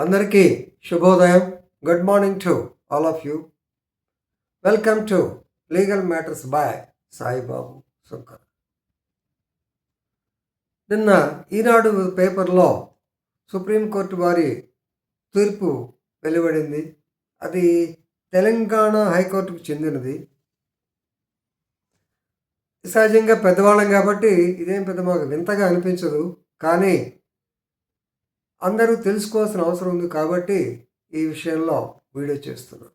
అందరికీ శుభోదయం. Good morning to all of you. Welcome to legal matters by Saibabu Sunkar. నిన్న ఈనాడు పేపర్లో సుప్రీంకోర్టు వారి తీర్పు వెలువడింది. అది తెలంగాణ హైకోర్టుకు చెందినది. సహజంగా పెద్దవాళ్ళం కాబట్టి ఇదేం పెద్ద మాకు వింతగా అనిపించదు. కానీ అందరూ తెలుసుకోవాల్సిన అవసరం ఉంది కాబట్టి ఈ విషయంలో వీడియో చేస్తున్నాను.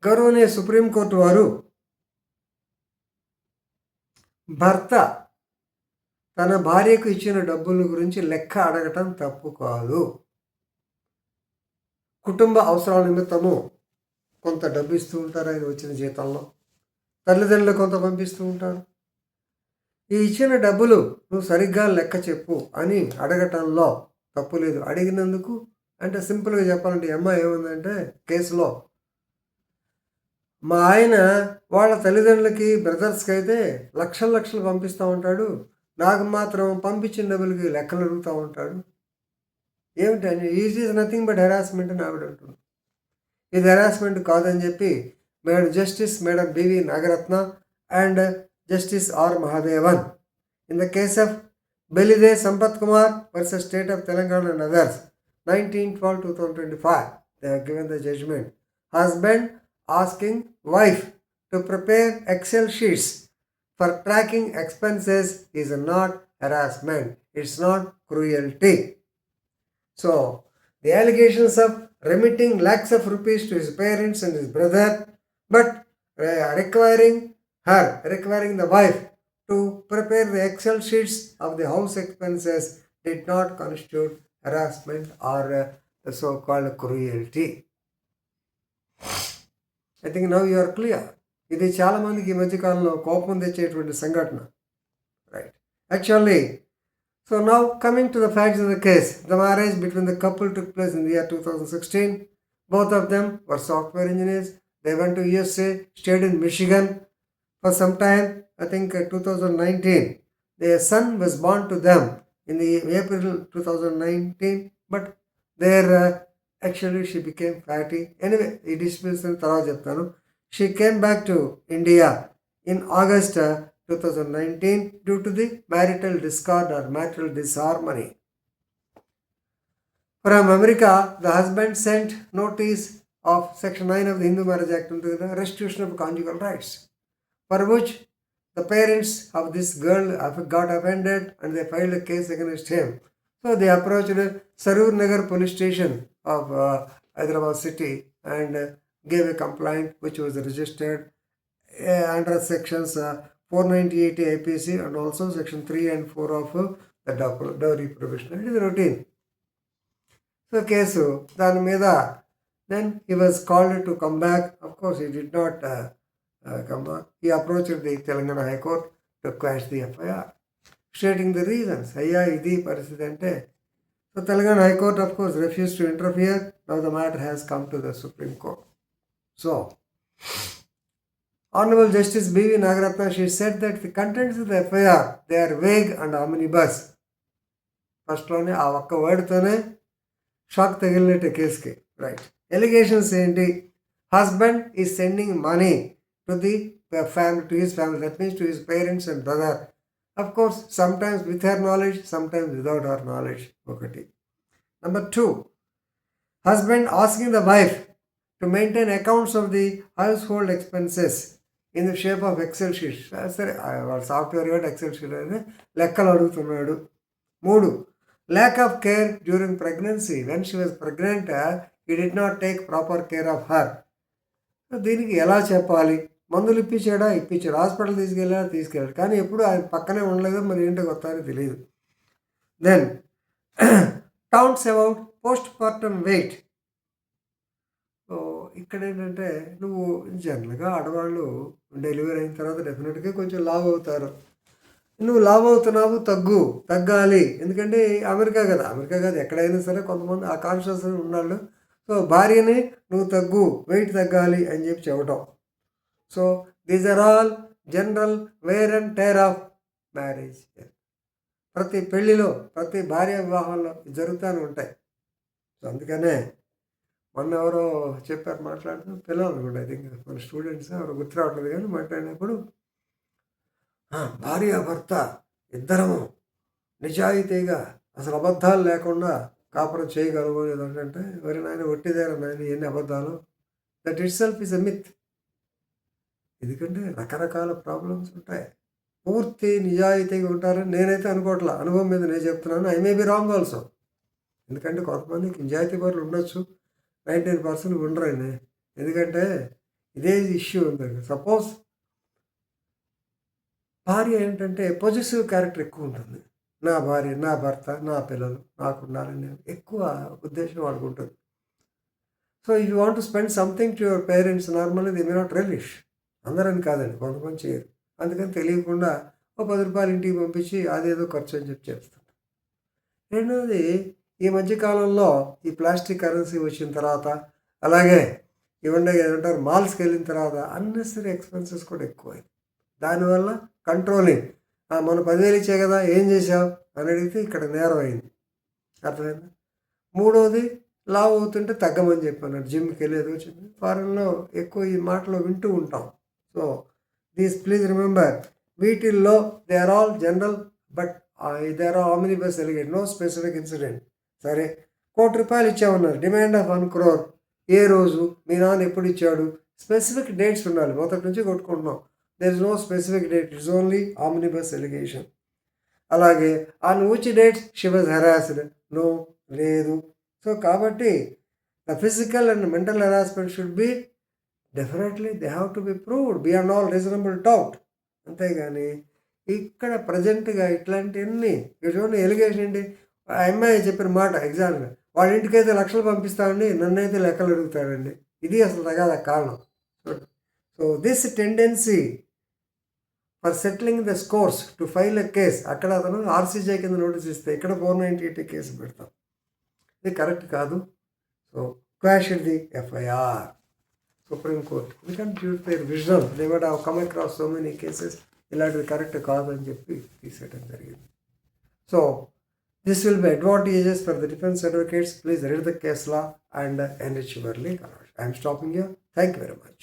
గౌరవనీయ సుప్రీంకోర్టు వారు భర్త తన భార్యకు ఇచ్చిన డబ్బుల గురించి లెక్క అడగటం తప్పు కాదు. కుటుంబ అవసరాల నిమిత్తము కొంత డబ్బు ఇస్తూ ఉంటారు ఆయన వచ్చిన జీతంలో. తల్లిదండ్రులు కొంత పంపిస్తూ ఉంటారు. ఈ ఇచ్చిన డబ్బులు నువ్వు సరిగ్గా లెక్క చెప్పు అని అడగటంలో తప్పు లేదు. అడిగినందుకు అంటే సింపుల్గా చెప్పాలంటే అమ్మాయి ఏముందంటే కేసులో మా ఆయన వాళ్ళ తల్లిదండ్రులకి బ్రదర్స్కి అయితే లక్షలు పంపిస్తూ ఉంటాడు, నాకు మాత్రం పంపించిన డబ్బులకి లెక్కలు అడుగుతూ ఉంటాడు. ఏమిటని is is nothing but harassment అని ఆవిడ అంటుంది. ఇది హెరాస్మెంట్ కాదని చెప్పి justice madam BV Nagaratna and Justice R. Mahadevan, in the case of Belide Sampath Kumar versus State of Telangana and others, 19/12/2025, they have given the judgment. Husband asking wife to prepare Excel sheets for tracking expenses is not harassment. It's not cruelty. So, the allegations of remitting lakhs of rupees to his parents and his brother, but requiring the wife to prepare the Excel sheets of the house expenses did not constitute harassment or the so-called cruelty. I think now you are clear. ఇది చాలా మందికి ఈ మధ్యకాలంలో కోపం తెచ్చేటువంటి సంఘటన, right? Actually, so now coming to the facts of the case, the marriage between the couple took place in the year 2016. Both of them were software engineers. They went to USA, stayed in Michigan for some time. I think 2019. Their son was born to them in the April 2019, but actually she became fatty. Anyway, ఈ disputes తర్వాత చెప్తాను. She came back to India in August 2019 due to the marital discord or marital disharmony. From America, the husband sent notice of Section 9 of the Hindu Marriage Act into the restitution of conjugal rights, for which the parents of this girl got offended and they filed a case against him. So they approached Sarur Nagar police station of Hyderabad city and gave a complaint which was registered under sections 498 IPC and also section 3 and 4 of the dowry provision. It is routine. So case dani meeda, then he was called to come back. Of course he did not come back. He approached the Telangana High Court to quash the FIR, stating the reasons. Ayya idi paristhiti ante. So Telangana High Court of course refused to interfere. Now the matter has come to the Supreme Court. So Honorable Justice B.V. Nagaratna, she said that the contents of the FIR, they are vague and omnibus. First లోనే ఆ ఒక్క వర్డ్తోనే shock తగిలినట్టు కేసుకి, right? Allegations ఏంటి? Husband is sending money to the family, to his family, that means to his parents and brother. Of course, sometimes with her knowledge, sometimes without her knowledge. Okay. Number 2, husband asking the wife to maintain accounts of the household expenses in the shape of Excel sheets. సరే, వాళ్ళ software కాబట్టి XL sheet అనేది లెక్కలు అడుగుతున్నాడు. 3, lack of care during pregnancy. When she was pregnant, he did not take proper care of her. దీనికి ఎలా చెప్పాలి? మందులు ఇప్పించాడు, హాస్పిటల్ తీసుకెళ్ళాడు, కానీ ఎప్పుడు ఆయన పక్కనే ఉండలేదు. మరి ఏంటో కొత్త అని తెలియదు. Then taunts about postpartum weight. So ఇక్కడ ఏంటంటే నువ్వు జనరల్గా ఆడవాళ్ళు డెలివరీ అయిన తర్వాత డెఫినెట్గా కొంచెం లావ్ అవుతారు. నువ్వు లావ్ అవుతున్నావు, తగ్గాలి. ఎందుకంటే అమెరికా కాదు ఎక్కడైనా సరే కొంతమంది ఆ కాన్షియస్ ఉన్నాళ్ళు. సో భార్యని నువ్వు వెయిట్ తగ్గాలి అని చెప్పి చెప్పటం. So these are all general wear and tear of marriage. ప్రతి పెళ్లిలో, ప్రతి భార్య వివాహంలో జరుగుతూనే ఉంటాయి. సో అందుకనే మొన్న ఎవరో చెప్పారు మాట్లాడుతూ, పిల్లలు అనుకుంటా, ఐ థింక్ మన స్టూడెంట్స్ ఎవరో గుర్తు రావట్లేదు, కానీ మాట్లాడినప్పుడు భార్య భర్త ఇద్దరము నిజాయితీగా అసలు అబద్ధాలు లేకుండా కాపురం చేయగలవు లేదంటే, మరి నాయన ఒట్టిదేరా నాయన ఎన్ని అబద్ధాలు, that it self is a myth. ఎందుకంటే రకరకాల ప్రాబ్లమ్స్ ఉంటాయి. పూర్తి నిజాయితీగా ఉంటారని నేనైతే అనుకోవట్లా. అనుభవం మీద నేను చెప్తున్నాను. I may be wrong also. ఎందుకంటే కొంతమందికి నిజాయితీ పరులు ఉండొచ్చు, 99% ఉండరండి. ఎందుకంటే ఇదే ఇష్యూ ఉందండి. సపోజ్ భార్య ఏంటంటే పొజిటివ్ క్యారెక్టర్ ఎక్కువ ఉంటుంది. నా భార్య, నా భర్త, నా పిల్లలు నాకు ఉండాలని ఎక్కువ ఉద్దేశం వాడికి ఉంటుంది. So if you want to spend something to your parents, normally they may not relish. అందరని కాదండి, కొంతమంది చేయరు. అందుకని తెలియకుండా ఓ ₹10 ఇంటికి పంపించి అదేదో ఖర్చు అని చెప్పి చేస్తారు. రెండవది, ఈ మధ్యకాలంలో ఈ ప్లాస్టిక్ కరెన్సీ వచ్చిన తర్వాత, అలాగే ఇవన్నీ ఏమంటారు మాల్స్కి వెళ్ళిన తర్వాత అన్నెసరీ ఎక్స్పెన్సెస్ కూడా ఎక్కువైంది. దానివల్ల కంట్రోలింగ్, మనం 10,000 ఇచ్చే కదా ఏం చేసావు అని అడిగితే ఇక్కడ నేరం అయింది. అర్థమైందా? మూడవది, లావు అవుతుంటే తగ్గమని చెప్పాను. జిమ్కి వెళ్ళేది వచ్చింది. ఫారెన్లో ఎక్కువ ఈ మాటలు వింటూ ఉంటాం. సో దీస్ ప్లీజ్ రిమెంబర్, వీటిల్లో they are all general, but they are omnibus allegate, no specific incident. సరే, ₹1,00,00,000 ఇచ్చామన్నారు, డిమాండ్ ఆఫ్ 1 crore. ఏ రోజు, మీ నాన్న ఎప్పుడు ఇచ్చాడు, స్పెసిఫిక్ డేట్స్ ఉండాలి. మొదటి నుంచి కొట్టుకుంటున్నాం. There is no specific date, it's only omnibus allegation. అలాగే on which dates she was harassed, no, లేదు. సో కాబట్టి the physical and mental harassment should be definitely they have to be proved beyond all reasonable doubt. అంతేగాని ఇక్కడ ప్రజెంట్గా ఇట్లాంటివన్నీ చూడండి, allegation ఏంటి, ఆ అమ్మాయి చెప్పిన మాట ఎగ్జాంపుల్, వాళ్ళ ఇంటికైతే లక్షలు పంపిస్తానండి, నన్నైతే లెక్కలు అడుగుతాడండి. ఇది అసలు తగాద కారణం. So this tendency for settling the scores to file a case, అక్కడ అతను ఆర్సీజే కింద నోటీస్ ఇస్తే ఇక్కడ 498 కేసు పెడతాం. ఇది కరెక్ట్ కాదు. So quash the FIR supreme court, ఎందుకంటే due to their vision they would have come across so many cases, ఇలాంటివి కరెక్ట్ కాదు అని చెప్పి తీసేయడం జరిగింది. So this will be advantages for the defence advocates. Please read the case law and enrich your legal knowledge. I am stopping here. Thank you very much.